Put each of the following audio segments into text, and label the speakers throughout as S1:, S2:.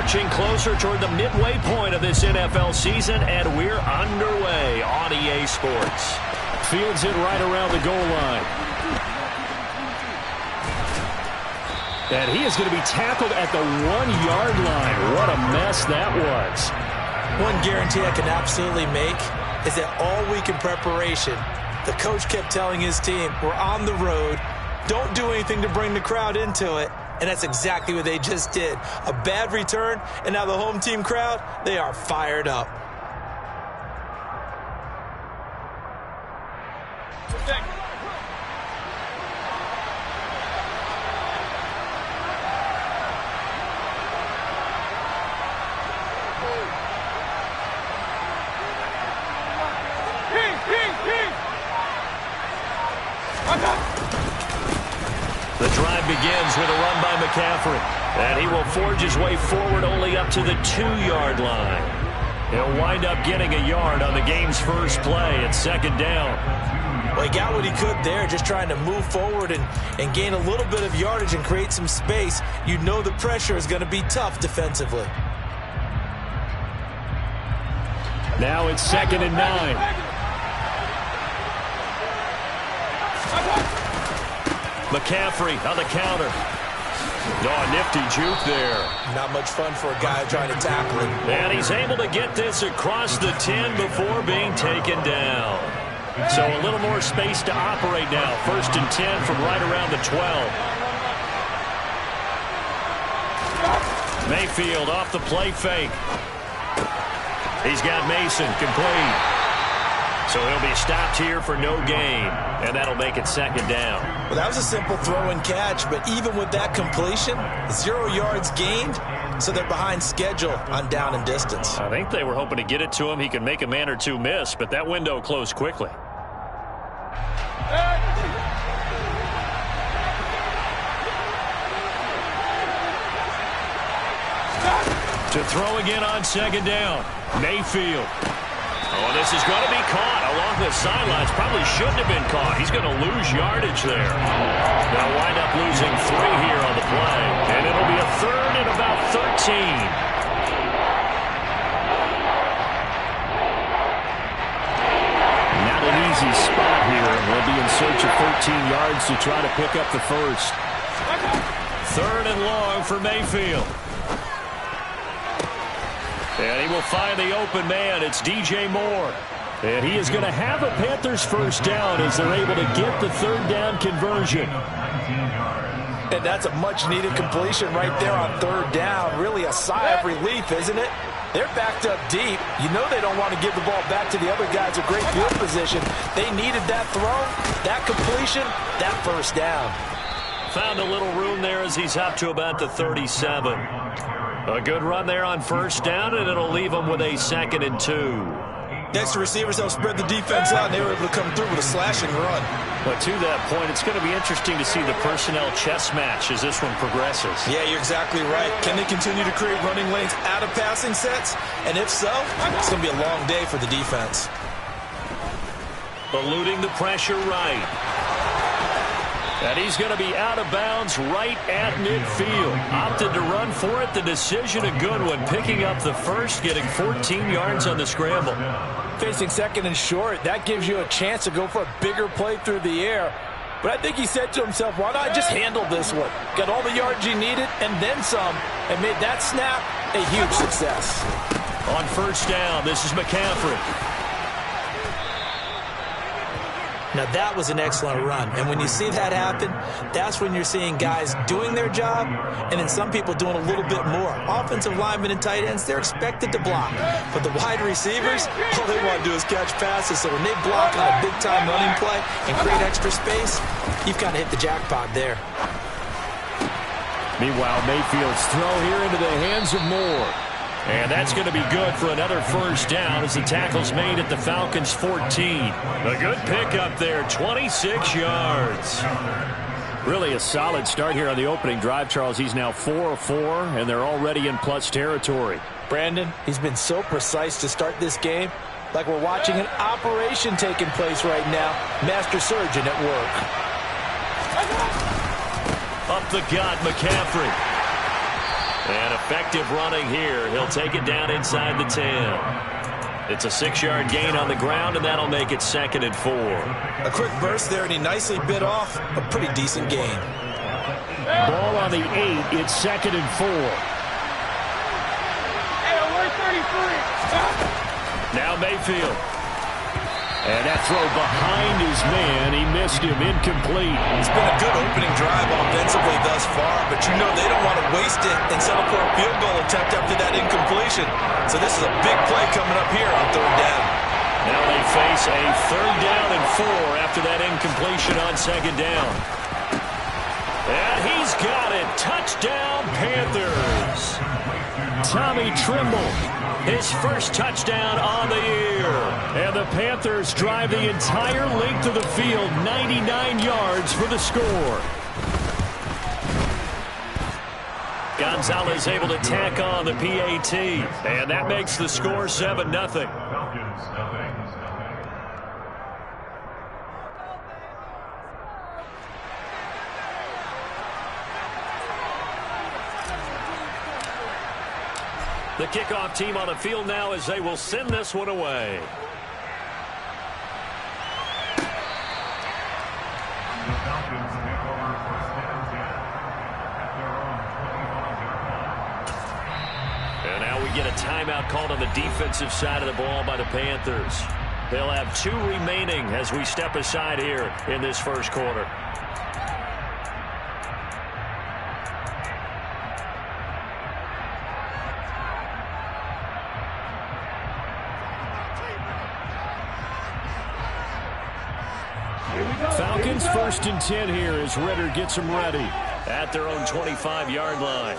S1: marching closer toward the midway point of this NFL season, and we're underway on EA Sports. Fields it right around the goal line. And he is going to be tackled at the 1-yard line. What a mess that was.
S2: One guarantee I can absolutely make is that all week in preparation, the coach kept telling his team, we're on the road, don't do anything to bring the crowd into it. And that's exactly what they just did. A bad return, and now the home team crowd, they are fired up.
S1: The drive begins with a run by McCaffrey. And he will forge his way forward only up to the 2-yard line. He'll wind up getting a yard on the game's first play at second down.
S2: Well, he got what he could there, just trying to move forward and gain a little bit of yardage and create some space. You know the pressure is going to be tough defensively.
S1: Now it's 2nd and 9. McCaffrey on the counter. Oh, a nifty juke there.
S2: Not much fun for a guy trying to tackle him.
S1: And he's able to get this across the 10 before being taken down. So a little more space to operate now. 1st and 10 from right around the 12. Mayfield off the play fake. He's got Mason complete. So he'll be stopped here for no gain, and that'll make it 2nd down.
S2: Well, that was a simple throw and catch, but even with that completion, 0 yards gained, so they're behind schedule on down and distance.
S1: I think they were hoping to get it to him. He can make a man or two miss, but that window closed quickly. To throw again on 2nd down, Mayfield. Oh, this is going to be caught along the sidelines. Probably shouldn't have been caught. He's going to lose yardage there. They'll wind up losing 3 here on the play. And it'll be a 3rd and about 13. Not an easy spot here. They'll be in search of 13 yards to try to pick up the first. 3rd and long for Mayfield. And he will find the open man. It's DJ Moore. And he is going to have a Panthers first down as they're able to get the 3rd down conversion.
S2: And that's a much-needed completion right there on 3rd down. Really a sigh of relief, isn't it? They're backed up deep. You know they don't want to give the ball back to the other guys. A great field position. They needed that throw, that completion, that first down.
S1: Found a little room there as he's up to about the 37. A good run there on 1st down, and it'll leave them with a 2nd and 2.
S2: Next, the receivers help spread the defense out, and they were able to come through with a slashing run.
S1: But to that point, it's going to be interesting to see the personnel chess match as this one progresses.
S2: Yeah, you're exactly right. Can they continue to create running lanes out of passing sets? And if so, it's going to be a long day for the defense.
S1: Eluding the pressure right. And he's going to be out of bounds right at midfield. Opted to run for it. The decision a good one. Picking up the first, getting 14 yards on the scramble.
S2: Facing 2nd and short, that gives you a chance to go for a bigger play through the air. But I think he said to himself, why not just handle this one? Got all the yards he needed and then some, and made that snap a huge success.
S1: On 1st down, this is McCaffrey.
S2: Now, that was an excellent run. And when you see that happen, that's when you're seeing guys doing their job and then some people doing a little bit more. Offensive linemen and tight ends, they're expected to block. But the wide receivers, all they want to do is catch passes. So when they block on a big-time running play and create extra space, you've kind of hit the jackpot there.
S1: Meanwhile, Mayfield's throw here into the hands of Moore. And that's going to be good for another first down as the tackle's made at the Falcons' 14. A good pickup there, 26 yards. Really a solid start here on the opening drive, Charles. He's now 4 of 4, and they're already in plus territory.
S2: Brandon, he's been so precise to start this game, like we're watching an operation taking place right now. Master surgeon at work.
S1: Up the gut, McCaffrey. And effective running here. He'll take it down inside the 10. It's a 6-yard gain on the ground, and that'll make it 2nd and 4.
S2: A quick burst there, and he nicely bit off a pretty decent gain.
S1: Ball on the 8. It's 2nd and 4. Now Mayfield. And that throw behind his man. He missed him. Incomplete.
S2: It's been a good opening drive offensively thus far, but you know they don't want to waste it and settle for a field goal attempt after that incompletion. So this is a big play coming up here on 3rd down.
S1: Now they face a 3rd down and 4 after that incompletion on 2nd down. And he's got it. Touchdown, Panthers. Tommy Tremble, his first touchdown on the year. And the Panthers drive the entire length of the field, 99 yards for the score. Gonzalez able to tack on the PAT, and that makes the score 7-0. The kickoff team on the field now as they will send this one away. And now we get a timeout called on the defensive side of the ball by the Panthers. They'll have 2 remaining as we step aside here in this first quarter. Falcons 1st and 10 here as Ritter gets them ready at their own 25-yard line.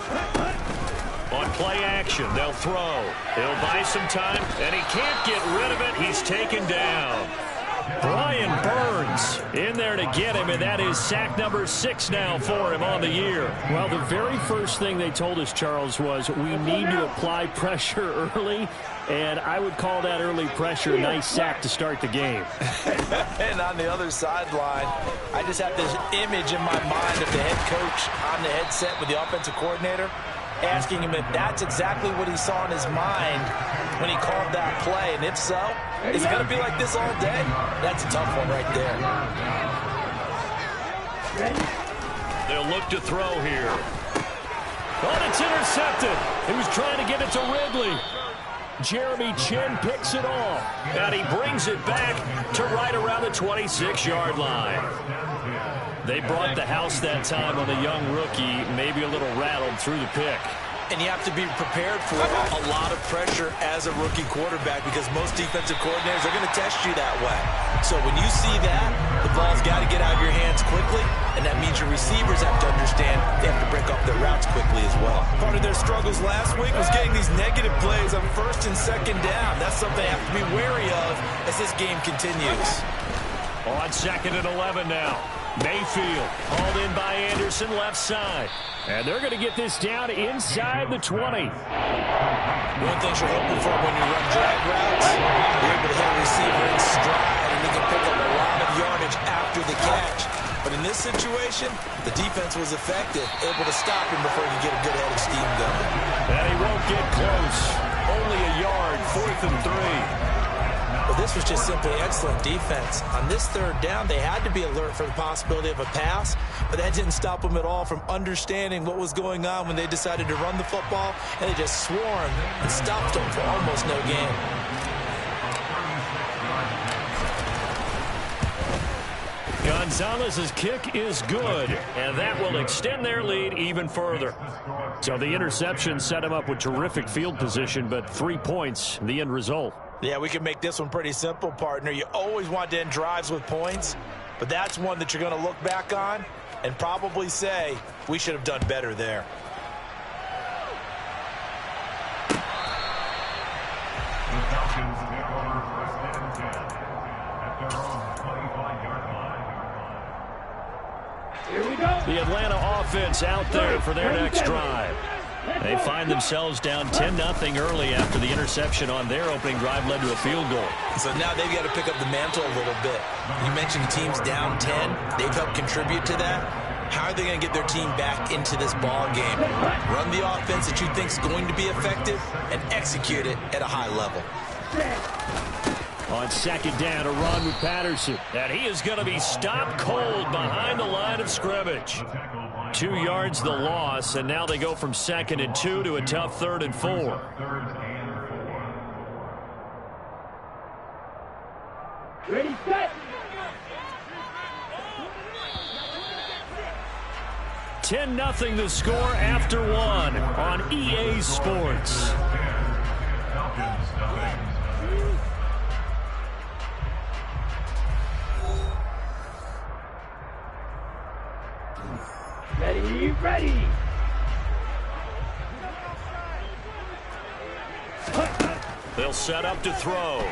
S1: On play action, they'll throw. He'll buy some time, and he can't get rid of it. He's taken down. Brian Burns in there to get him, and that is sack number 6 now for him on the year. Well, the very first thing they told us, Charles, was we need to apply pressure early, and I would call that early pressure a nice sack to start the game.
S2: And on the other sideline, I just have this image in my mind of the head coach on the headset with the offensive coordinator, asking him if that's exactly what he saw in his mind when he called that play. And if so, is it going to be like this all day? That's a tough one right there.
S1: They'll look to throw here. Oh, it's intercepted. He was trying to get it to Ridley. Jeremy Chinn picks it off. And he brings it back to right around the 26-yard line. They brought the house that time on the young rookie, maybe a little rattled through the pick.
S2: And you have to be prepared for a lot of pressure as a rookie quarterback because most defensive coordinators are going to test you that way. So when you see that, the ball's got to get out of your hands quickly, and that means your receivers have to understand they have to break up their routes quickly as well. Part of their struggles last week was getting these negative plays on 1st and 2nd down. That's something they have to be wary of as this game continues.
S1: On 2nd and 11 now. Mayfield hauled in by Anderson left side. And they're going to get this down inside the 20.
S2: One thing you're hoping for when you run drag routes, you're able to hit a receiver in stride and he can pick up a lot of yardage after the catch. But in this situation, the defense was effective, able to stop him before he could get a good head of steam going.
S1: And he won't get close. Only a yard, 4th and 3.
S2: Well, this was just simply excellent defense. On this 3rd down, they had to be alert for the possibility of a pass, but that didn't stop them at all from understanding what was going on when they decided to run the football, and they just swarmed and stopped them for almost no gain.
S1: Gonzalez's kick is good, and that will extend their lead even further. So the interception set him up with terrific field position, but 3 points, the end result.
S2: Yeah, we can make this one pretty simple, partner. You always want to end drives with points, but that's one that you're going to look back on and probably say, we should have done better there.
S1: The Atlanta offense out there for their next drive. They find themselves down 10-0 early after the interception on their opening drive led to a field goal.
S2: So now they've got to pick up the mantle a little bit. You mentioned teams down 10. They've helped contribute to that. How are they going to get their team back into this ball game? Run the offense that you think is going to be effective and execute it at a high level.
S1: On second down, a run with Patterson. And he is going to be stopped cold behind the line of scrimmage. 2 yards the loss, and now they go from 2nd and 2 to a tough 3rd and 4.
S3: Ready, set.
S1: 10-0 the score after 1 on EA Sports.
S3: Ready, ready.
S1: They'll set up to throw.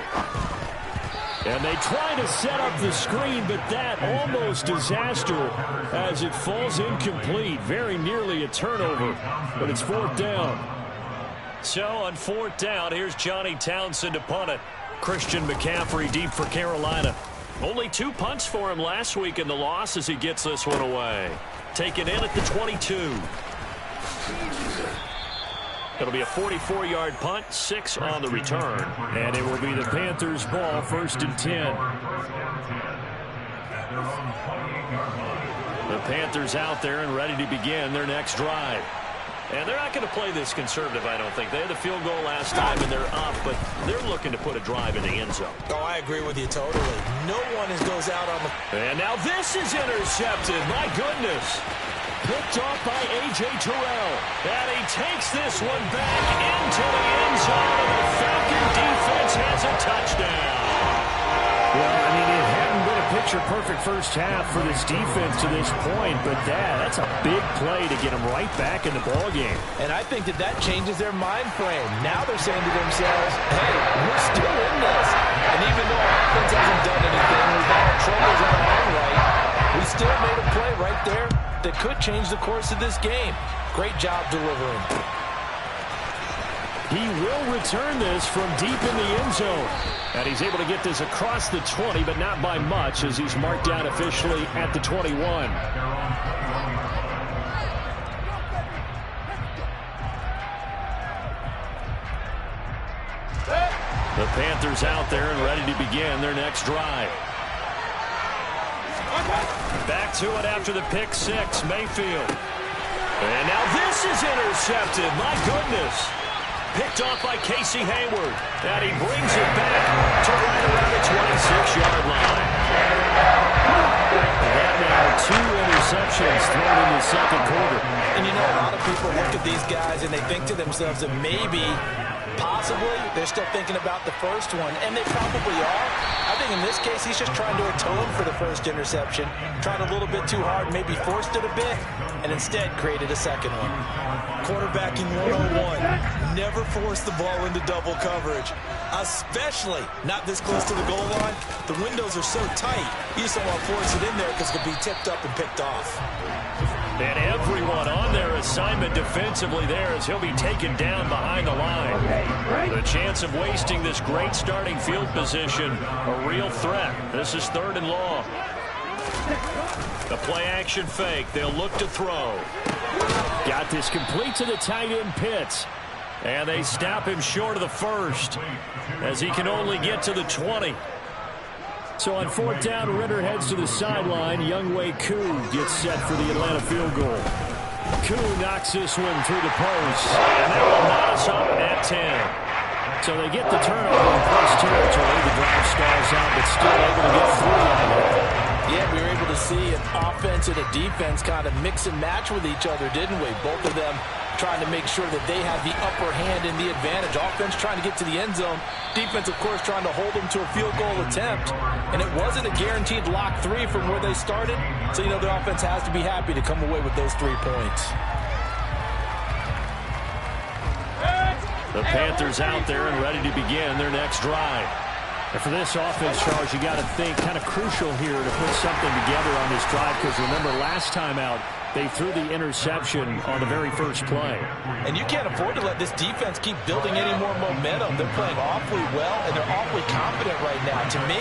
S1: And they try to set up the screen, but that almost disaster as it falls incomplete. Very nearly a turnover, but it's 4th down. So on 4th down, here's Johnny Townsend to punt it. Christian McCaffrey deep for Carolina. Only 2 punts for him last week in the loss as he gets this one away. Taken in at the 22. It'll be a 44-yard punt, 6 on the return. And it will be the Panthers' ball, 1st and 10. The Panthers out there and ready to begin their next drive. And they're not going to play this conservative, I don't think. They had the field goal last time, and they're up, but they're looking to put a drive in the end zone.
S2: Oh, I agree with you totally. No one goes out on the...
S1: And now this is intercepted. My goodness. Picked off by A.J. Terrell. And he takes this one back into the end zone, and the Falcon defense has a touchdown. Well, I mean, it hadn't been a picture-perfect first half for this defense to this point, but that's a big play to get them right back in the ballgame.
S2: And I think that changes their mind frame. Now they're saying to themselves, hey, we're still in this. And even though our offense hasn't done anything, we've had our troubles on our own right, we still made a play right there that could change the course of this game. Great job delivering.
S1: He will return this from deep in the end zone. And he's able to get this across the 20, but not by much as he's marked down officially at the 21. The Panthers out there and ready to begin their next drive. Back to it after the pick 6, Mayfield. And now this is intercepted. My goodness. Picked off by Casey Hayward. And he brings it back to right around the 26-yard line. And now 2 interceptions thrown in the 2nd quarter.
S2: And you know, a lot of people look at these guys and they think to themselves that maybe, possibly, they're still thinking about the first one. And they probably are. I think in this case, he's just trying to atone for the first interception. Tried a little bit too hard, maybe forced it a bit, and instead created a second one. Quarterbacking 101. Never force the ball into double coverage, especially not this close to the goal line. The windows are so tight, you just don't want to force it in there because it could be tipped up and picked off.
S1: And everyone on their assignment defensively there as he'll be taken down behind the line. The chance of wasting this great starting field position, a real threat. This is 3rd and long. The play action fake. They'll look to throw. Got this complete to the tight end Pitts. And they stop him short of the first as he can only get to the 20. So on 4th down, Ritter heads to the sideline. Younghoe Koo gets set for the Atlanta field goal. Koo knocks this one through the post. And that will knot us up at 10. So they get the turnover in close territory. The drive stalls out, but still able to get through on it.
S2: Yeah, we were able to see an offense and a defense kind of mix and match with each other, didn't we? Both of them trying to make sure that they have the upper hand and the advantage. Offense trying to get to the end zone. Defense, of course, trying to hold them to a field goal attempt. And it wasn't a guaranteed lock 3 from where they started. So, you know, the offense has to be happy to come away with those 3 points.
S1: The Panthers out there and ready to begin their next drive. And for this offense, Charles, you got to think kind of crucial here to put something together on this drive because remember last time out, they threw the interception on the very first play.
S2: And you can't afford to let this defense keep building any more momentum. They're playing awfully well, and they're awfully confident right now. To me,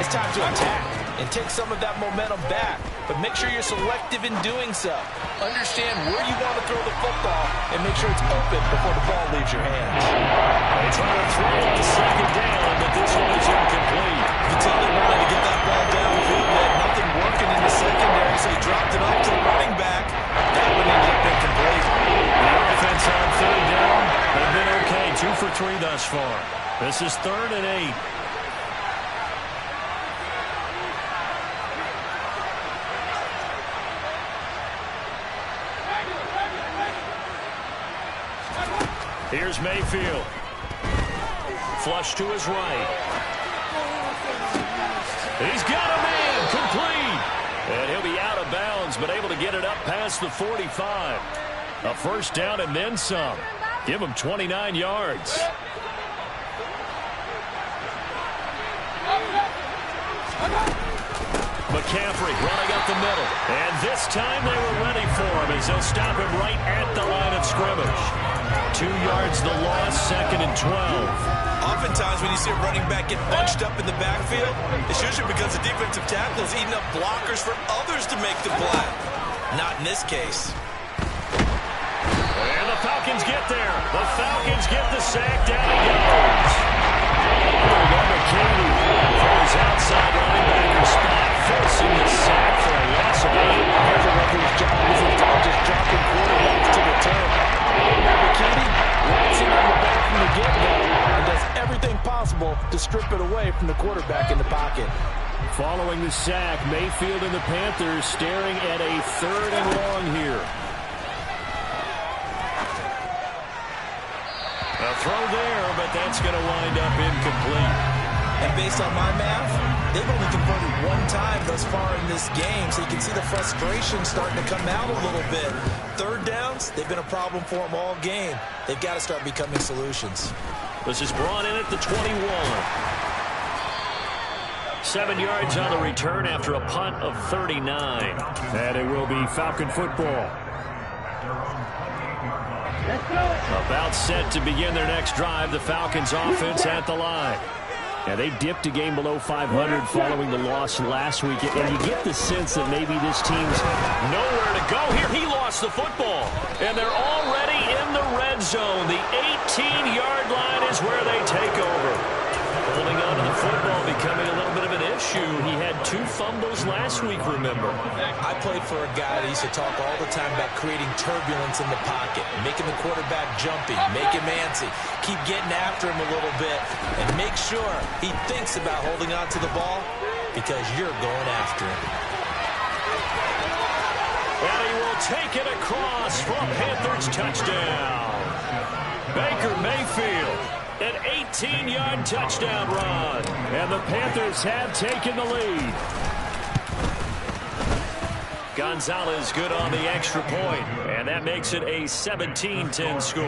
S2: it's time to attack. and take some of that momentum back. But make sure you're selective in doing so. Understand where you want to throw the football and make sure it's open before the ball leaves your hands.
S1: They try to throw on second down, but this one is incomplete.
S2: You tell them wanted to get that ball downfield, they had nothing working in the secondary, so he dropped it off to the running back. That one ended up incomplete.
S1: The offense on third down. They've been okay, 2 for 3 thus far. This is 3rd and 8. Here's Mayfield. Flush to his right. He's got a man, complete. And he'll be out of bounds, but able to get it up past the 45. A first down and then some. Give him 29 yards. McCaffrey running up the middle. And this time they were ready for him as they'll stop him right at the line of scrimmage. 2 yards the loss, 2nd and 12.
S2: Oftentimes when you see a running back get bunched up in the backfield, it's usually because the defensive tackle is eating up blockers for others to make the play. Not in this case.
S1: And the Falcons get there. The Falcons get the sack. Down he goes. McKinney for his outside linebacker spot, forcing the sack for a loss of 8.
S2: Here's a referee's job. This is not just dropping quarterbacks to the turf. McKinney lights him on the back from the get-go and does everything possible to strip it away from the quarterback in the pocket.
S1: Following the sack, Mayfield and the Panthers staring at a 3rd and long here. A throw there, but that's going to wind up incomplete.
S2: And based on my math, they've only converted 1 time thus far in this game, so you can see the frustration starting to come out a little bit. 3rd downs, they've been a problem for them all game. They've got to start becoming solutions.
S1: This is brought in at the 21. 7 yards on the return after a punt of 39. And it will be Falcon football. About set to begin their next drive. The Falcons offense at the line. Yeah, they dipped a game below 500 following the loss last week. And you get the sense that maybe this team's nowhere to go here. He lost the football. And they're already in the red zone. The 18-yard line is where they take over. Holding on to the football becoming a little bit of an issue. He had 2 fumbles last week, remember.
S2: I played for a guy that used to talk all the time about creating turbulence in the pocket, making the quarterback jumpy, make him antsy, keep getting after him a little bit, and make sure he thinks about holding on to the ball because you're going after him.
S1: And he will take it across for a Panthers touchdown. Baker Mayfield. An 18-yard touchdown run. And the Panthers have taken the lead. Gonzalez good on the extra point. And that makes it a 17-10 score.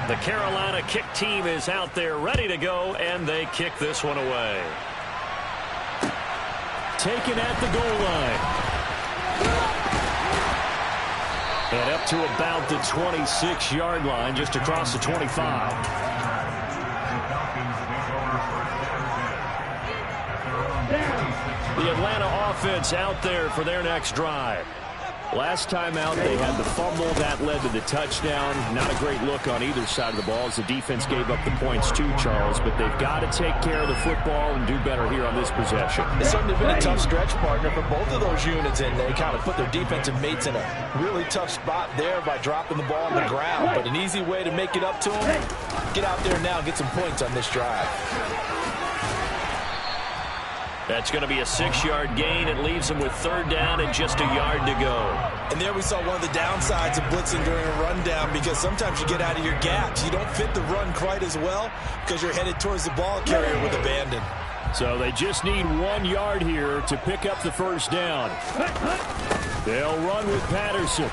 S1: The Carolina kick team is out there ready to go, and they kick this one away. Taken at the goal line. And up to about the 26-yard line, just across the 25. The Atlanta offense out there for their next drive. Last time out, they had the fumble. That led to the touchdown. Not a great look on either side of the ball as the defense gave up the points too, Charles. But they've got to take care of the football and do better here on this possession.
S2: It's certainly been a tough stretch, partner, for both of those units, and they kind of put their defensive mates in a really tough spot there by dropping the ball on the ground. But an easy way to make it up to them, get out there now and get some points on this drive.
S1: That's going to be a 6-yard gain. It leaves them with 3rd down and just a yard to go.
S2: And there we saw one of the downsides of blitzing during a rundown, because sometimes you get out of your gaps. You don't fit the run quite as well because you're headed towards the ball carrier with abandon.
S1: So they just need 1 yard here to pick up the first down. They'll run with Patterson.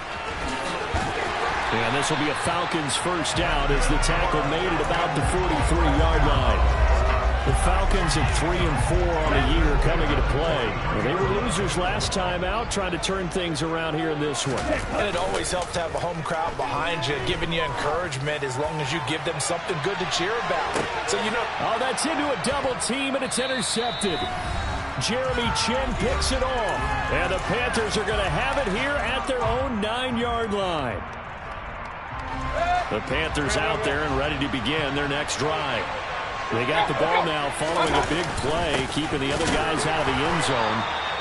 S1: And this will be a Falcons first down as the tackle made at about the 43-yard line. The Falcons at 3-4 on the year coming into play. Well, they were losers last time out, trying to turn things around here in this one.
S2: And it always helps to have a home crowd behind you, giving you encouragement as long as you give them something good to cheer about. So,
S1: Oh, that's into a double team, and it's intercepted. Jeremy Chinn picks it off. And the Panthers are going to have it here at their own 9-yard line. The Panthers out there and ready to begin their next drive. They got the ball now following a big play, keeping the other guys out of the end zone.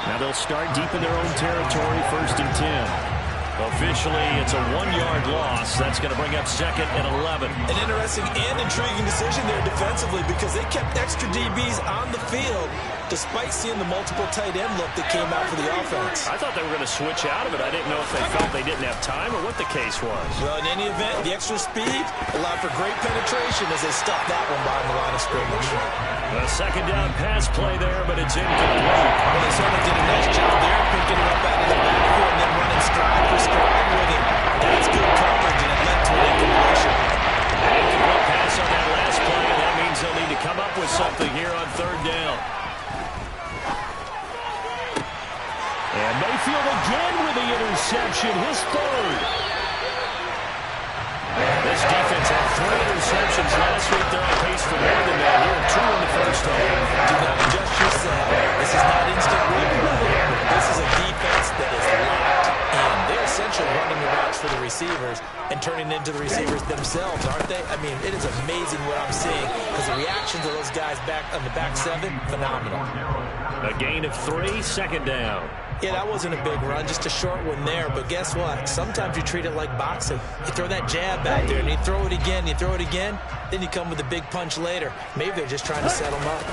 S1: Now they'll start deep in their own territory, 1st and 10. Officially, it's a 1-yard loss. That's going to bring up 2nd and 11.
S2: An interesting and intriguing decision there defensively because they kept extra DBs on the field despite seeing the multiple tight end look that came out for the offense.
S1: I thought they were going to switch out of it. I didn't know if they felt they didn't have time or what the case was.
S2: Well, in any event, the extra speed allowed for great penetration as they stopped that one behind the line of scrimmage.
S1: A 2nd down pass play there, but it's incomplete.
S2: Well, they certainly did a nice job there picking it up out of the backfield and then running stride for stride with him. That's good coverage, and it led to an incompletion.
S1: An incomplete pass on that last play, and that means they'll need to come up with something here on 3rd down. And Mayfield again with the interception, his 3rd. This defense had 3 interceptions last week. They're on pace for more than that here. 2 in the first half.
S2: Do not adjust yourself. This is not instant replay. This is a defense that is locked in. They're essentially running the routes for the receivers and turning into the receivers themselves, aren't they? I mean, it is amazing what I'm seeing because the reactions of those guys back on the back 7, phenomenal.
S1: A gain of 3, 2nd down.
S2: Yeah, that wasn't a big run, just a short one there. But guess what? Sometimes you treat it like boxing. You throw that jab out there, and you throw it again, then you come with a big punch later. Maybe they're just trying to set them up.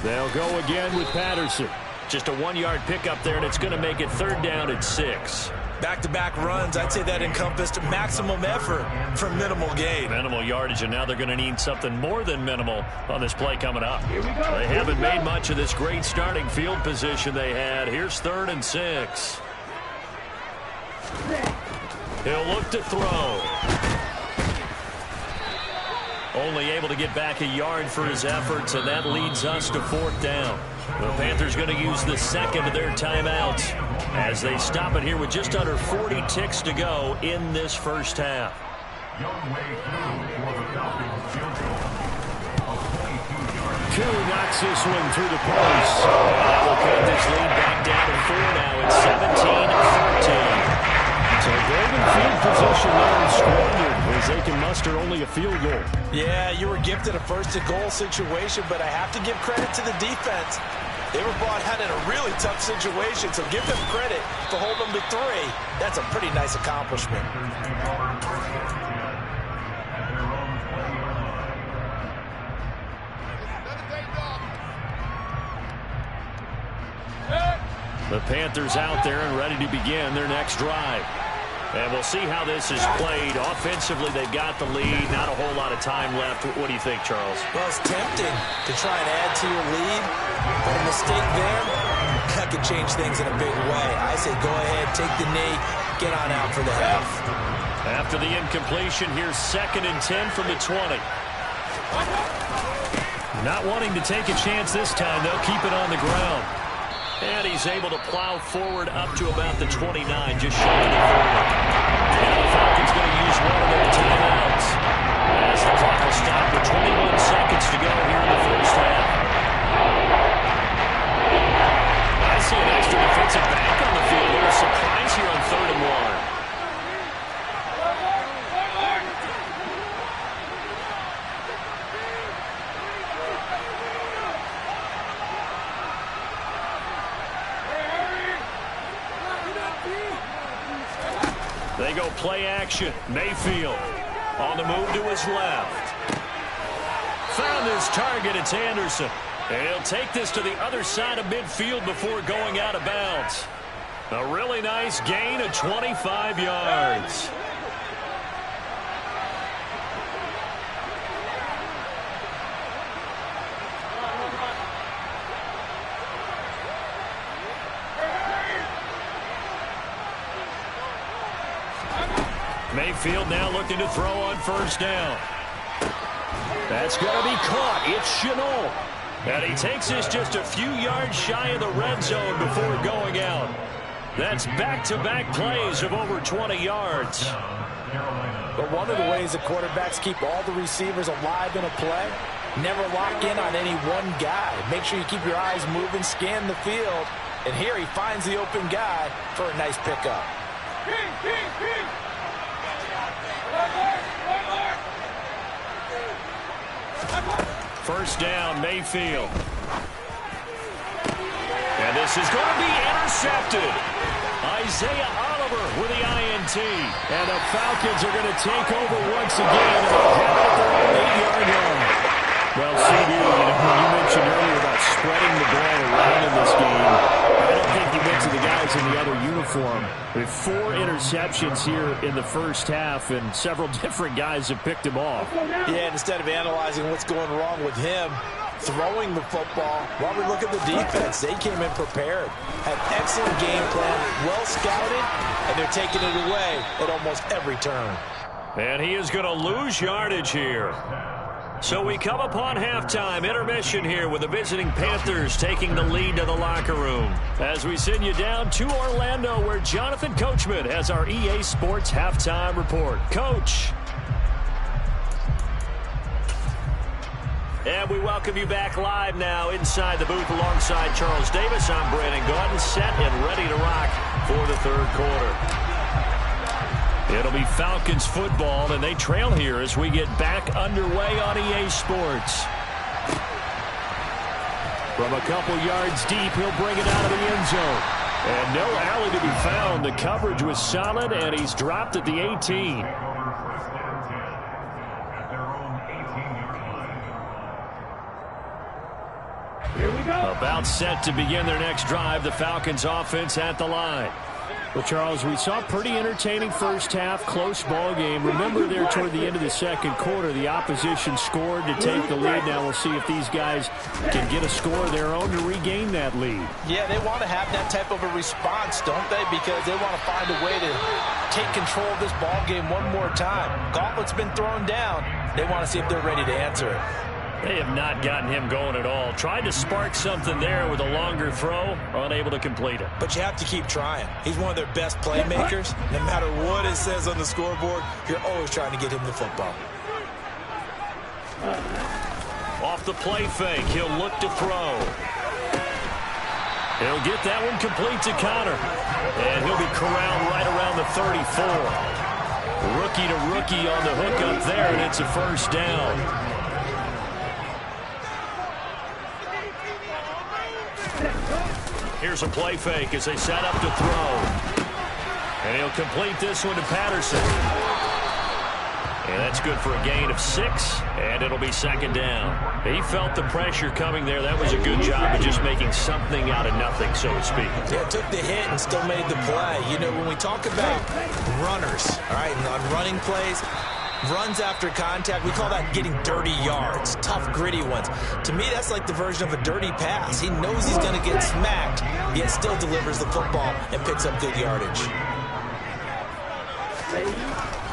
S1: They'll go again with Patterson. Just a 1-yard pickup there, and it's going to make it 3rd down at 6.
S2: Back-to-back runs, I'd say that encompassed maximum effort for minimal gain.
S1: Minimal yardage, and now they're going to need something more than minimal on this play coming up. They haven't made much of this great starting field position they had. Here's 3rd and 6. He'll look to throw. Only able to get back a yard for his efforts, and that leads us to 4th down. The Panthers going to use the 2nd of their timeouts as they stop it here with just under 40 ticks to go in this first half. Koo knocks this one through the post. That will cut this lead back down to 4 now. It's 17-14. So golden field position there is squandered as they can muster only a field goal.
S2: Yeah, you were gifted a 1st-and-goal situation, but I have to give credit to the defense. They were brought out in a really tough situation, so give them credit for holding them to 3. That's a pretty nice accomplishment.
S1: The Panthers out there and ready to begin their next drive. And we'll see how this is played. Offensively, they've got the lead. Not a whole lot of time left. What do you think, Charles?
S2: Well, it's tempting to try and add to your lead, but a mistake there, that could change things in a big way. I say go ahead, take the knee, get on out for the half.
S1: After the incompletion, here's 2nd and 10 from the 20. Not wanting to take a chance this time. They'll keep it on the ground. And he's able to plow forward up to about the 29, just shy of the 40. And the Falcons going to use one of their timeouts as the clock will stop with 21 seconds to go here in the first half. I see an extra defensive back on the field. There's a surprise here on 3rd and 1. They go play action. Mayfield on the move to his left. Found his target. It's Anderson. And he'll take this to the other side of midfield before going out of bounds. A really nice gain of 25 yards. Mayfield now looking to throw on 1st down. That's going to be caught. It's Shenault. And he takes this just a few yards shy of the red zone before going out. That's back-to-back plays of over 20 yards.
S2: But one of the ways the quarterbacks keep all the receivers alive in a play, never lock in on any one guy. Make sure you keep your eyes moving, scan the field. And here he finds the open guy for a nice pickup.
S1: First down, Mayfield. And this is going to be intercepted. Isaiah Oliver with the INT.
S4: And the Falcons are going to take over once again. And they'll have it at their own 8-yard line. Well, CD, you mentioned earlier about spreading the ball around in this game. I don't think you went to the guys in the other uniform. With 4 interceptions here in the first half, and several different guys have picked him off.
S2: Yeah, and instead of analyzing what's going wrong with him, throwing the football, while we look at the defense, they came in prepared, had excellent game plan, well scouted, and they're taking it away at almost every turn.
S1: And he is going to lose yardage here. So we come upon halftime, intermission here with the visiting Panthers taking the lead to the locker room. As we send you down to Orlando, where Jonathan Coachman has our EA Sports halftime report. Coach. And we welcome you back live now inside the booth alongside Charles Davis. I'm Brandon Gaudin, set and ready to rock for the third quarter. It'll be Falcons football, and they trail here as we get back underway on EA Sports. From a couple yards deep, he'll bring it out of the end zone. And no alley to be found. The coverage was solid, and he's dropped at the 18.
S3: Here we go.
S1: About set to begin their next drive, the Falcons offense at the line.
S4: Well, Charles, we saw a pretty entertaining first half, close ball game. Remember there toward the end of the second quarter, the opposition scored to take the lead. Now we'll see if these guys can get a score of their own to regain that lead.
S2: Yeah, they want to have that type of a response, don't they? Because they want to find a way to take control of this ball game one more time. Gauntlet's been thrown down. They want to see if they're ready to answer it.
S1: They have not gotten him going at all. Tried to spark something there with a longer throw, unable to complete it.
S2: But you have to keep trying. He's one of their best playmakers. No matter what it says on the scoreboard, you're always trying to get him the football.
S1: Off the play fake, he'll look to throw. He'll get that one complete to Connor. And he'll be corralled right around the 34. Rookie to rookie on the hook up there, and it's a first down. Here's a play fake as they set up to throw. And he'll complete this one to Patterson. And that's good for a gain of 6, and it'll be second down. He felt the pressure coming there. That was a good job of just making something out of nothing, so to speak.
S2: Yeah, took the hit and still made the play. You know, when we talk about runners, all right, and on running plays, runs after contact, we call that getting dirty yards, tough, gritty ones. To me, that's like the version of a dirty pass. He knows he's going to get smacked, yet still delivers the football and picks up good yardage.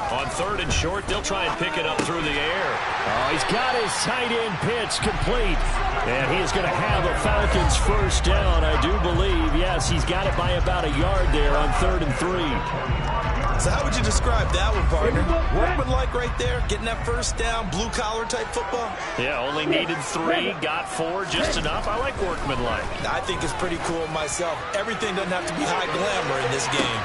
S1: On third and short, they'll try and pick it up through the air.
S4: Oh, he's got his tight end pitch complete. And he's going to have a Falcons first down, I do believe. Yes, he's got it by about a yard there on 3rd and 3.
S2: So how would you describe that one, partner? Workmanlike right there, getting that first down, blue-collar type football?
S1: Yeah, only needed 3, got 4, just enough. I like workmanlike.
S2: I think it's pretty cool myself. Everything doesn't have to be high glamour in this game.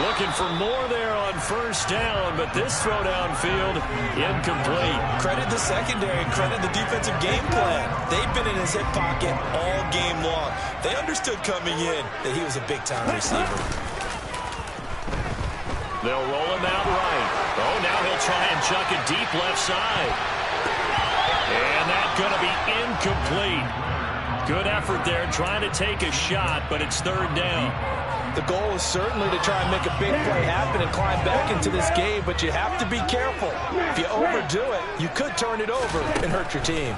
S1: Looking for more there on first down, but this throw downfield, incomplete.
S2: Credit the secondary, credit the defensive game plan. They've been in his hip pocket all game long. They understood coming in that he was a big-time receiver.
S1: They'll roll him out right. Oh, now he'll try and chuck it deep left side. And that's going to be incomplete. Good effort there, trying to take a shot, but it's 3rd down.
S2: The goal is certainly to try and make a big play happen and climb back into this game, but you have to be careful. If you overdo it, you could turn it over and hurt your team.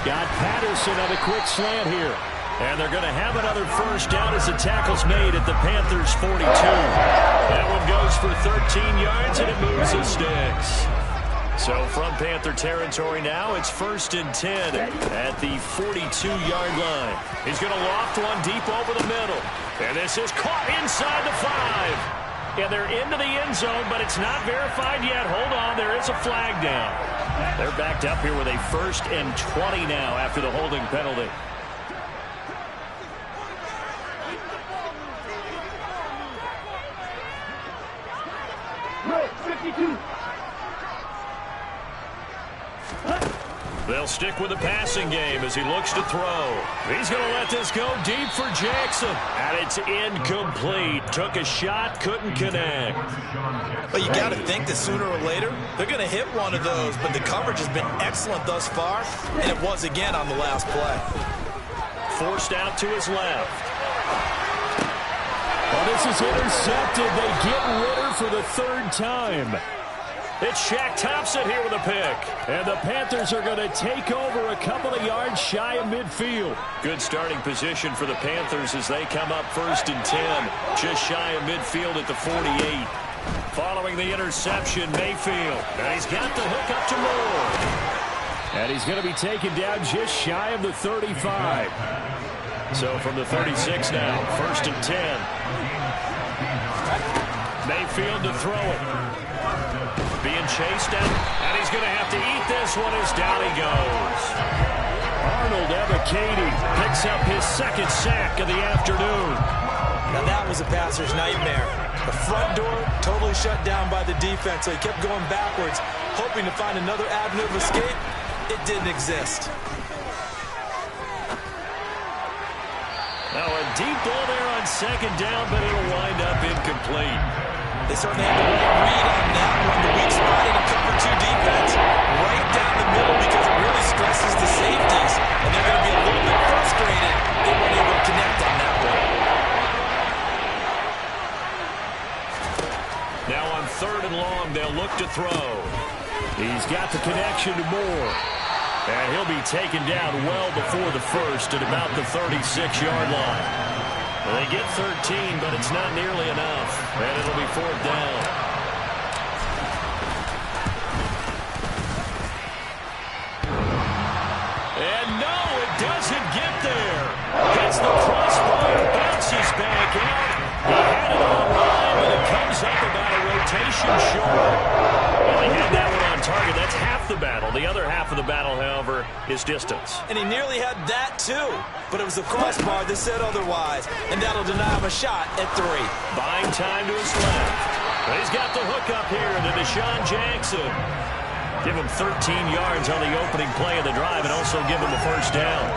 S4: Got Patterson on a quick slant here.
S1: And they're going to have another first down as the tackle's made at the Panthers' 42. That one goes for 13 yards, and it moves the sticks. So from Panther territory now, it's 1st and 10 at the 42-yard line. He's going to loft one deep over the middle. And this is caught inside the 5. And they're into the end zone, but it's not verified yet. Hold on, there is a flag down. They're backed up here with a 1st and 20 now after the holding penalty.
S3: Right, 52.
S1: They'll stick with the passing game as he looks to throw. He's going to let this go deep for Jackson. And it's incomplete. Took a shot, couldn't connect.
S2: Well, you got to think that sooner or later, they're going to hit one of those. But the coverage has been excellent thus far, and it was again on the last play.
S1: Forced out to his left.
S4: Well, this is intercepted. They get Ridder for the 3rd time.
S1: It's Shaq Thompson here with a pick.
S4: And the Panthers are going to take over a couple of yards shy of midfield.
S1: Good starting position for the Panthers as they come up 1st and 10. Just shy of midfield at the 48. Following the interception, Mayfield. And he's got the hook up to Moore.
S4: And he's going to be taken down just shy of the 35.
S1: So from the 36 now, 1st and 10. Mayfield to throw it. Being chased down, and he's going to have to eat this one as down he goes.
S4: Arnold Ebiketie picks up his 2nd sack of the afternoon.
S2: Now that was a passer's nightmare. The front door totally shut down by the defense, so he kept going backwards, hoping to find another avenue of escape. It didn't exist.
S1: Now a deep ball there on 2nd down, but it'll wind up incomplete.
S2: They certainly had the right read on that one. The weak spot in a cover 2 defense right down the middle because it really stresses the safeties. And they're going to be a little bit frustrated they weren't able to connect on that one.
S1: Now on 3rd and long, they'll look to throw.
S4: He's got the connection to Moore.
S1: And he'll be taken down well before the 1st at about the 36-yard line. They get 13, but it's not nearly enough. And it'll be 4th down. And no, it doesn't get there. Hits the crossbar, bounces back out. He had it on line, but it comes up about a rotation short. Well, he had that one on target. That's half the battle. The other half of the battle, however, is distance.
S2: And he nearly had that, too. But it was the crossbar that said otherwise. And that'll deny him a shot at 3.
S1: Buying time to his left. But he's got the hook up here to Deshaun Jackson. Give him 13 yards on the opening play of the drive and also give him a 1st down.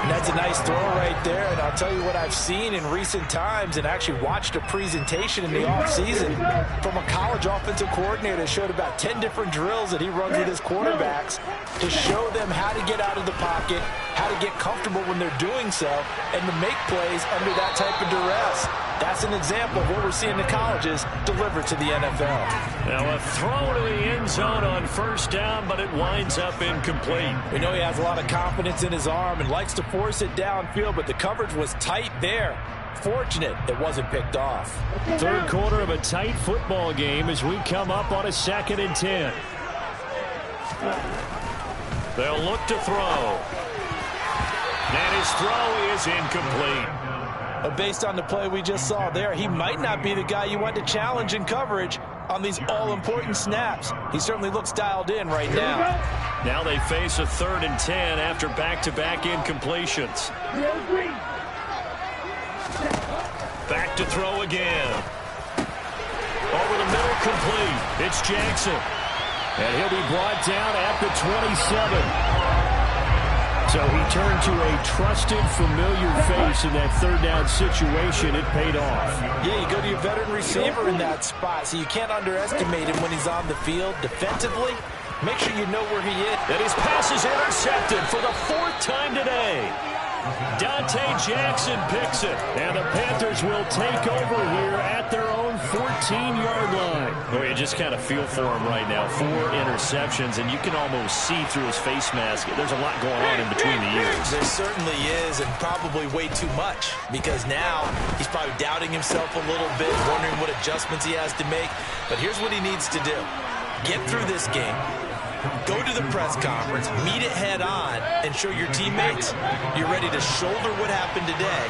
S2: And that's a nice throw right there. And I'll tell you what I've seen in recent times and actually watched a presentation in the offseason from a college offensive coordinator that showed about 10 different drills that he runs with his quarterbacks to show them how to get out of the pocket, how to get comfortable when they're doing so, and to make plays under that type of duress. That's an example of what we're seeing the colleges deliver to the NFL.
S1: Now a throw to the end zone on 1st down, but it winds up incomplete.
S2: We know he has a lot of confidence in his arm and likes to force it downfield, but the coverage was tight there. Fortunate it wasn't picked off.
S4: 3rd quarter of a tight football game as we come up on a 2nd and 10.
S1: They'll look to throw. And his throw is incomplete.
S2: But based on the play we just saw there, he might not be the guy you want to challenge in coverage on these all-important snaps. He certainly looks dialed in right now.
S1: Now they face a 3rd and 10 after back-to-back incompletions. Back to throw again. Over the middle, complete. It's Jackson.
S4: And he'll be brought down at the 27. So he turned to a trusted, familiar face in that 3rd down situation. It paid off.
S2: Yeah, you go to your veteran receiver in that spot, so you can't underestimate him when he's on the field. Defensively, make sure you know where he is.
S1: And his pass is intercepted for the 4th time today. Dante Jackson picks it. And the Panthers will take over here at their own 14-yard line. Well, you just kind of feel for him right now. 4 interceptions, and you can almost see through his face mask. There's a lot going on in between the ears.
S2: There certainly is, and probably way too much, because now he's probably doubting himself a little bit, wondering what adjustments he has to make. But here's what he needs to do. Get through this game. Go to the press conference, meet it head on, and show your teammates you're ready to shoulder what happened today,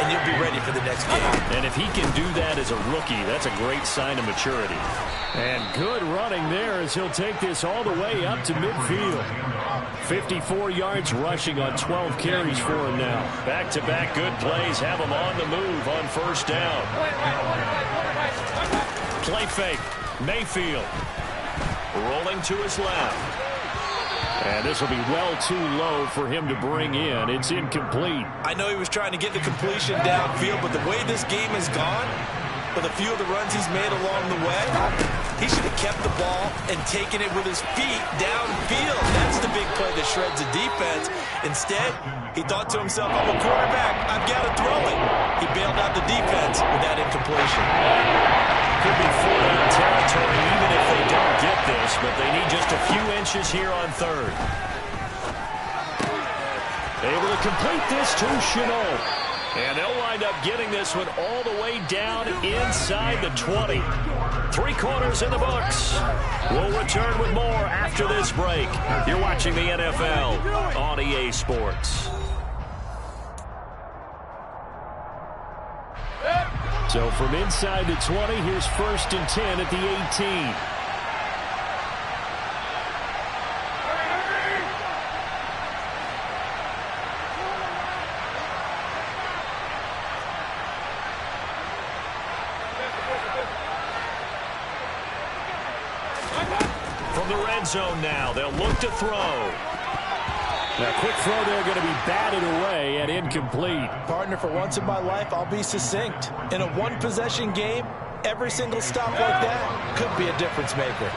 S2: and you'll be ready for the next game.
S1: And if he can do that as a rookie, that's a great sign of maturity.
S4: And good running there as he'll take this all the way up to midfield. 54 yards rushing on 12 carries for him now.
S1: Back-to-back good plays have him on the move on first down. Play fake. Mayfield rolling to his left.
S4: And this will be well too low for him to bring in. It's incomplete.
S2: I know he was trying to get the completion downfield, but the way this game has gone, with a few of the runs he's made along the way, he should have kept the ball and taken it with his feet downfield. That's the big play that shreds the defense. Instead, he thought to himself, I'm a quarterback, I've got to throw it. He bailed out the defense with that incompletion.
S1: Could be 4-down territory even if they don't get this, but they need just a few inches here on third.
S4: Able to complete this to Shenault.
S1: And they'll wind up getting this one all the way down inside the 20. 3 quarters in the books. We'll return with more after this break. You're watching the NFL on EA Sports.
S4: So from inside the 20, here's 1st and 10 at the 18.
S1: From the red zone now, they'll look to throw.
S4: Now, quick throw there going to be batted away and incomplete.
S2: Partner, for once in my life, I'll be succinct. In a one-possession game, every single stop like that could be a difference maker.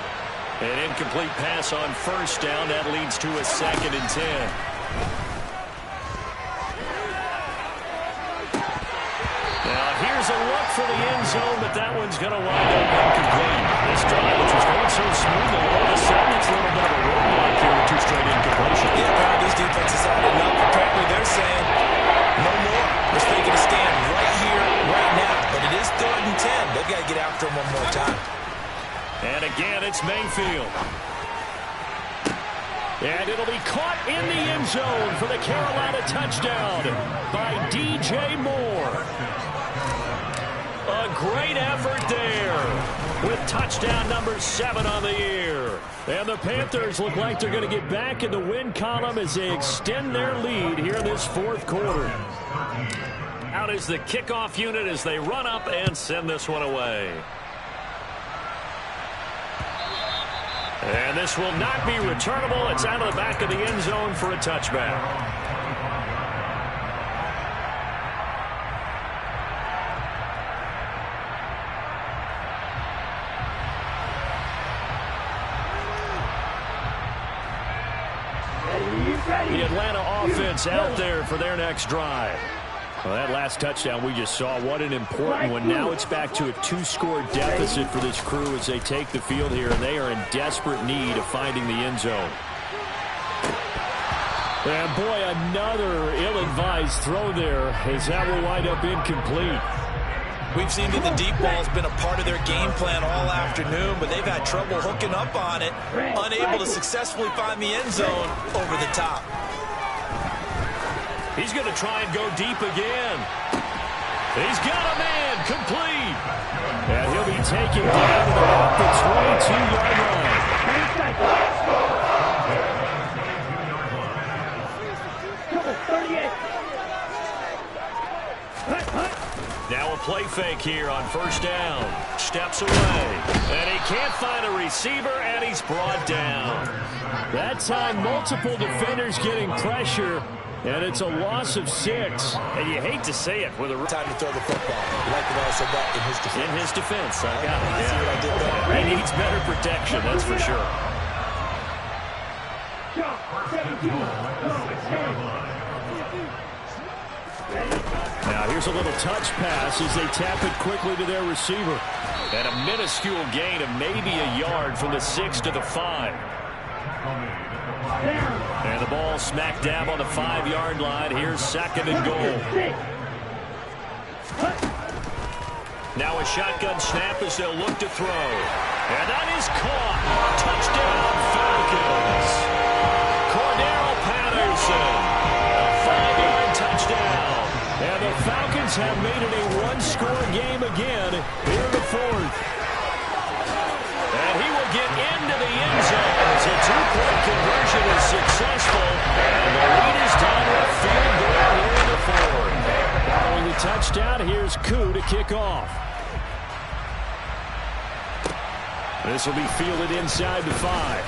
S1: An incomplete pass on first down. That leads to a 2nd and 10. Now, here's a look for the end zone, but that one's going to wind up incomplete. This drive, which was going so smoothly, all of a sudden it's a little bit of a roadblock here with 2 straight incompletions.
S2: Yeah, apparently this defense has had enough. Apparently they're saying, no more. Let's take it a stand right here, right now. But it is 3rd and 10. They've got to get after him one more time.
S1: And again, it's Mayfield.
S4: And it'll be caught in the end zone for the Carolina touchdown by DJ Moore.
S1: A great effort there with touchdown number 7 on the year.
S4: And the Panthers look like they're going to get back in the win column as they extend their lead here in this 4th quarter.
S1: Out is the kickoff unit as they run up and send this one away. And this will not be returnable. It's out of the back of the end zone for a touchback.
S4: The Atlanta offense out there for their next drive. Well, that last touchdown we just saw, what an important one. Now it's back to a 2-score deficit for this crew as they take the field here, and they are in desperate need of finding the end zone. And boy, another ill-advised throw there as that will wind up incomplete.
S2: We've seen that the deep ball's been a part of their game plan all afternoon, but they've had trouble hooking up on it, unable to successfully find the end zone over the top.
S1: He's going to try and go deep again. He's got a man, complete.
S4: And he'll be taken down to about the 22-yard line.
S1: Now a play fake here on first down. Steps away. And he can't find a receiver, and he's brought down.
S4: That time, multiple defenders getting pressure, and it's a loss of 6.
S1: And you hate to say it with a
S2: Time to throw the football. You like the way I said that in his defense.
S1: in his defense. I got it.
S2: See what I did there?
S1: He needs better protection, that's for sure.
S4: Now here's a little touch pass as they tap it quickly to their receiver.
S1: And a minuscule gain of maybe a yard from the 6 to the 5. And the ball smack dab on the 5-yard line. Here's 2nd and goal. Now a shotgun snap as they'll look to throw. And that is caught. Touchdown, Falcons. Cordarrelle Patterson, a 5-yard touchdown. And the Falcons have made it a one-score game again here in the fourth. And he will get into the end zone as a two-point conversion is successful. And the lead is down to a field goal here in the fourth. Following the touchdown, here's Koo to kick off. This will be fielded inside the 5.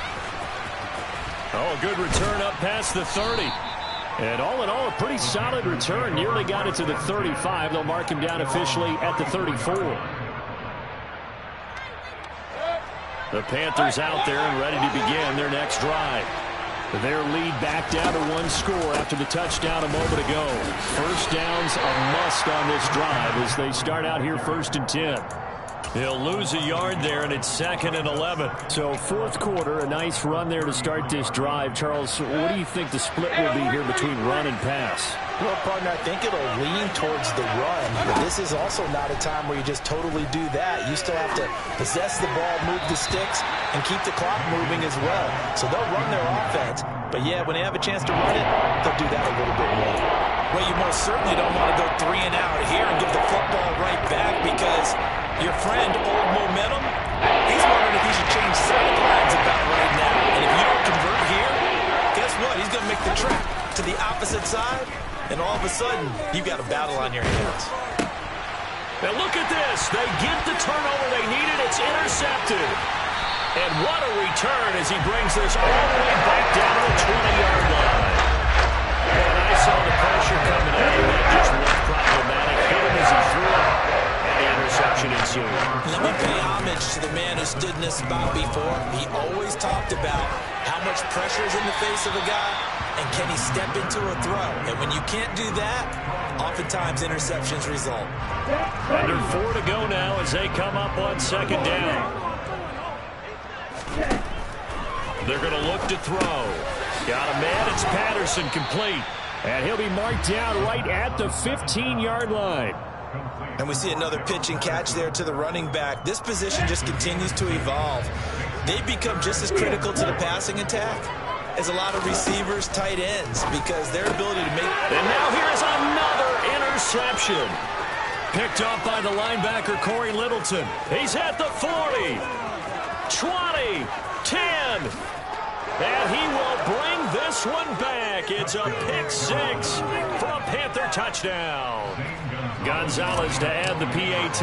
S1: Oh, good return up past the 30. And all in all, a pretty solid return. Nearly got it to the 35. They'll mark him down officially at the 34. The Panthers out there and ready to begin their next drive. Their lead back down to one score after the touchdown a moment ago. First down's a must on this drive as they start out here 1st and 10. He'll lose a yard there, and it's 2nd and 11.
S4: So fourth quarter, a nice run there to start this drive. Charles, what do you think the split will be here between run and pass?
S2: Well, partner, I think it'll lean towards the run, but this is also not a time where you just totally do that. You still have to possess the ball, move the sticks, and keep the clock moving as well. So they'll run their offense, but yeah, when they have a chance to run it, they'll do that a little bit more. Well, you most certainly don't want to go 3 and out here and give the football right back because your friend, Old Momentum, he's wondering if he should change sidelines about right now. And if you don't convert here, guess what? He's going to make the trek to the opposite side, and all of a sudden, you've got a battle on your hands.
S1: Now look at this. They get the turnover they needed. It's intercepted. And what a return as he brings this all the way back down to the 20-yard line. And I saw the pressure coming at him. That just looked problematic. Hit him as he threw it. Interception ensued.
S2: Let me pay homage to the man who stood in this spot before. He always talked about how much pressure is in the face of a guy and can he step into a throw. And when you can't do that, oftentimes interceptions result.
S1: Under 4 to go now as they come up on 2nd down. They're going to look to throw. Got a man. It's Patterson complete.
S4: And he'll be marked down right at the 15-yard line.
S2: And we see another pitch and catch there to the running back. This position just continues to evolve. They become just as critical to the passing attack as a lot of receivers, tight ends, because their ability to make...
S1: And now here's another interception. Picked off by the linebacker, Corey Littleton. He's at the 40, 20, 10. And he will bring this one back. It's a pick 6 for a Panther touchdown. Gonzalez to add the PAT.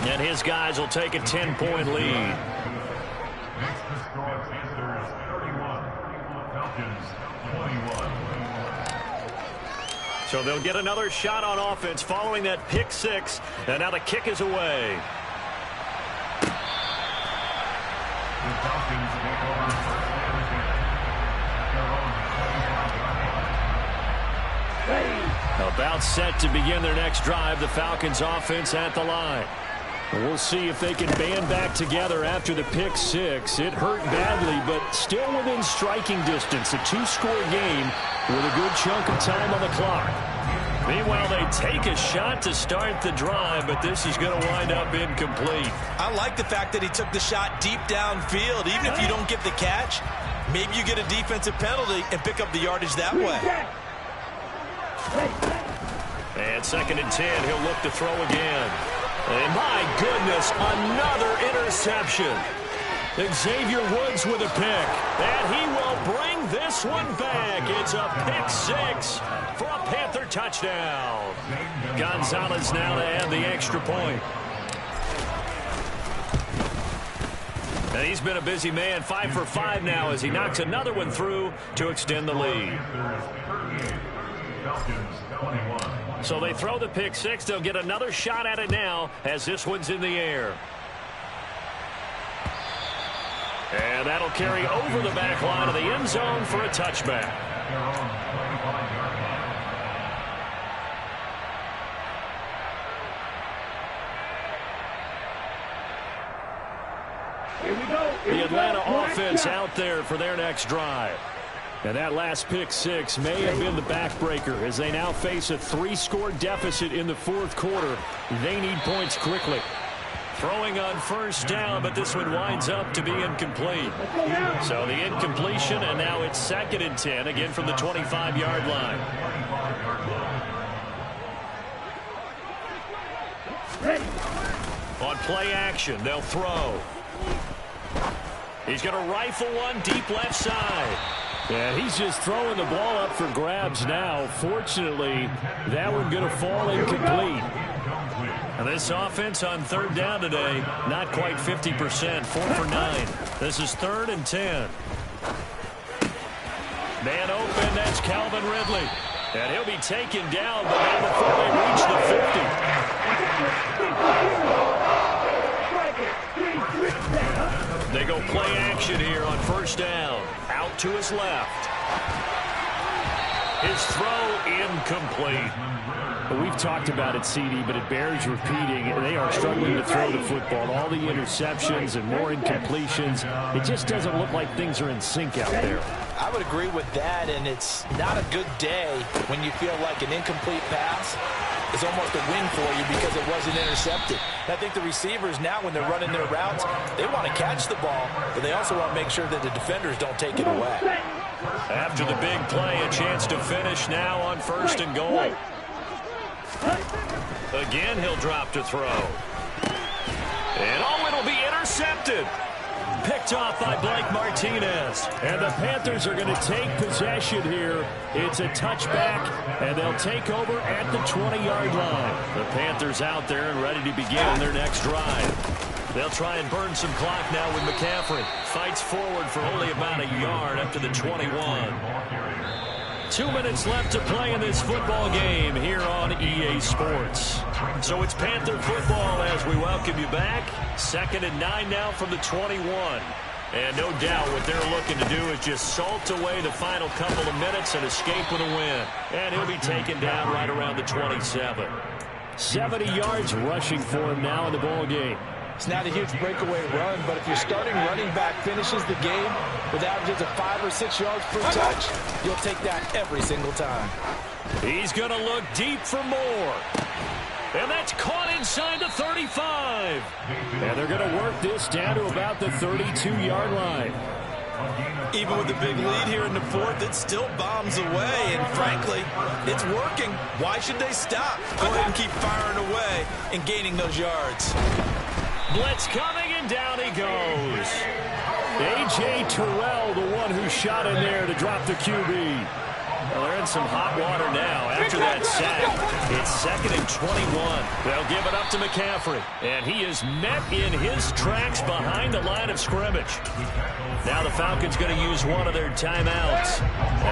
S1: And his guys will take a 10-point lead. So they'll get another shot on offense following that pick 6. And now the kick is away. About set to begin their next drive. The Falcons offense at the line.
S4: We'll see if they can band back together after the pick 6. It hurt badly, but still within striking distance. A 2-score game with a good chunk of time on the clock.
S1: Meanwhile, they take a shot to start the drive, but this is going to wind up incomplete.
S2: I like the fact that he took the shot deep downfield. Even if you don't get the catch, maybe you get a defensive penalty and pick up the yardage that way.
S1: And 2nd and 10, he'll look to throw again. And my goodness, another interception. Xavier Woods with a pick. And he will bring this one back. It's a pick 6 for a Panther touchdown. Gonzalez now to add the extra point. And he's been a busy man, 5 for 5 now as he knocks another one through to extend the lead. So they throw the pick 6. They'll get another shot at it now as this one's in the air. And that'll carry over the back line of the end zone for a touchback.
S3: Here we go.
S1: The Atlanta offense out there for their next drive.
S4: And that last pick 6 may have been the backbreaker as they now face a 3-score deficit in the fourth quarter. They need points quickly.
S1: Throwing on first down, but this one winds up to be incomplete. So the incompletion, and now it's 2nd and 10, again from the 25-yard line. On play action, they'll throw. He's going to rifle one deep left side.
S4: Yeah, he's just throwing the ball up for grabs now. Fortunately, that one going to fall incomplete.
S1: And this offense on 3rd down today, not quite 50%, 4 for 9. This is 3rd and 10. Man open, that's Calvin Ridley. And he'll be taken down, but not before they reach the 50. They go play action here on first down. Out to his left. His throw incomplete.
S4: Well, we've talked about it, CD, but it bears repeating. They are struggling to throw the football. All the interceptions and more incompletions. It just doesn't look like things are in sync out there.
S2: I would agree with that, and it's not a good day when you feel like an incomplete pass is almost a win for you because it wasn't intercepted. I think the receivers now, when they're running their routes, they want to catch the ball, but they also want to make sure that the defenders don't take it away.
S1: After the big play, a chance to finish now on 1st and goal. Again, he'll drop to throw. And it'll be intercepted. Picked off by Blake Martinez.
S4: And the Panthers are going to take possession here. It's a touchback, and they'll take over at the 20-yard line.
S1: The Panthers out there and ready to begin their next drive. They'll try and burn some clock now with McCaffrey. Fights forward for only about a yard up to the 21. 2 minutes left to play in this football game here on EA Sports. So it's Panther football as we welcome you back. 2nd and 9 now from the 21. And no doubt what they're looking to do is just salt away the final couple of minutes and escape with a win. And he'll be taken down right around the 27.
S4: 70 yards rushing for him now in the ball game.
S2: It's not a huge breakaway run, but if your starting running back finishes the game with averages of 5 or 6 yards per touch, you'll take that every single time.
S1: He's going to look deep for more. And that's caught inside the 35.
S4: And they're going to work this down to about the 32-yard line.
S2: Even with the big lead here in the 4th, it still bombs away, and frankly, it's working. Why should they stop? Go ahead and keep firing away and gaining those yards.
S1: Blitz coming, and down he goes.
S4: A.J. Terrell, the one who shot in there to drop the QB.
S1: Well, they're in some hot water now after that sack. It's 2nd and 21. They'll give it up to McCaffrey. And he is met in his tracks behind the line of scrimmage. Now the Falcons going to use one of their timeouts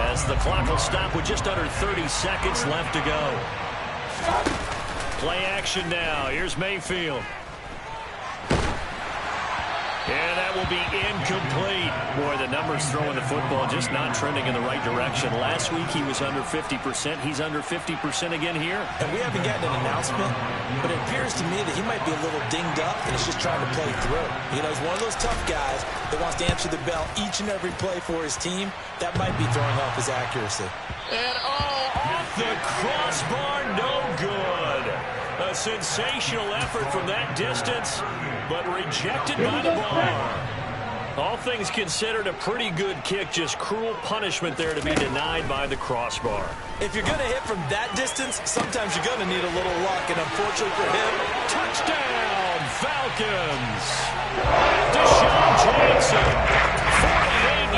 S1: as the clock will stop with just under 30 seconds left to go. Play action now. Here's Mayfield. And that will be incomplete. Boy, the numbers throwing the football just not trending in the right direction. Last week he was under 50%. He's under 50% again here.
S2: And we haven't gotten an announcement, but it appears to me that he might be a little dinged up and is just trying to play through. You know, he's one of those tough guys that wants to answer the bell each and every play for his team. That might be throwing off his accuracy.
S1: And off the crossbar, no good. A sensational effort from that distance, but rejected by the bar. All things considered, a pretty good kick, just cruel punishment there to be denied by the crossbar.
S2: If you're going to hit from that distance, sometimes you're going to need a little luck, and unfortunately for him,
S1: touchdown, Falcons. Deshaun Jackson,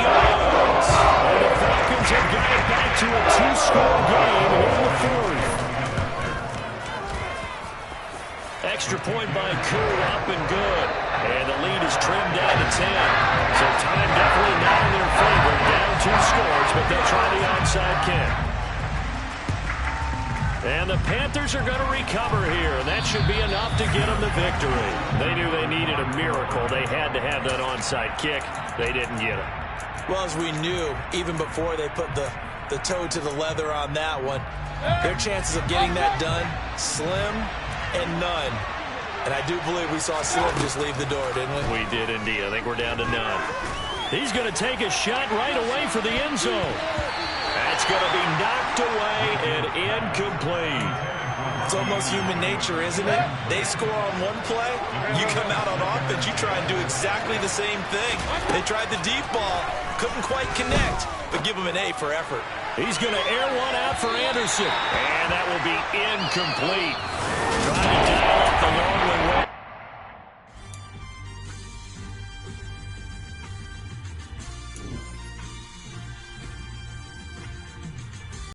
S1: 48 yards.
S4: And the Falcons have got it back to a 2-score game in the 4th.
S1: Extra point by Koo, up and good. And the lead is trimmed down to 10. So time definitely not in their favor. Down 2 scores, but they'll try the onside kick. And the Panthers are going to recover here. And that should be enough to get them the victory. They knew they needed a miracle. They had to have that onside kick. They didn't get it.
S2: Well, as we knew, even before they put the toe to the leather on that one, their chances of getting that done, slim and none. And I do believe we saw Slim just leave the door, didn't we?
S1: We did indeed. I think we're down to none. He's going to take a shot right away for the end zone. That's going to be knocked away and incomplete.
S2: It's almost human nature, isn't it? They score on one play, you come out on offense, you try and do exactly the same thing. They tried the deep ball, couldn't quite connect, but give them an A for effort.
S1: He's going to air one out for Anderson, and that will be incomplete. Trying to dial up the long way.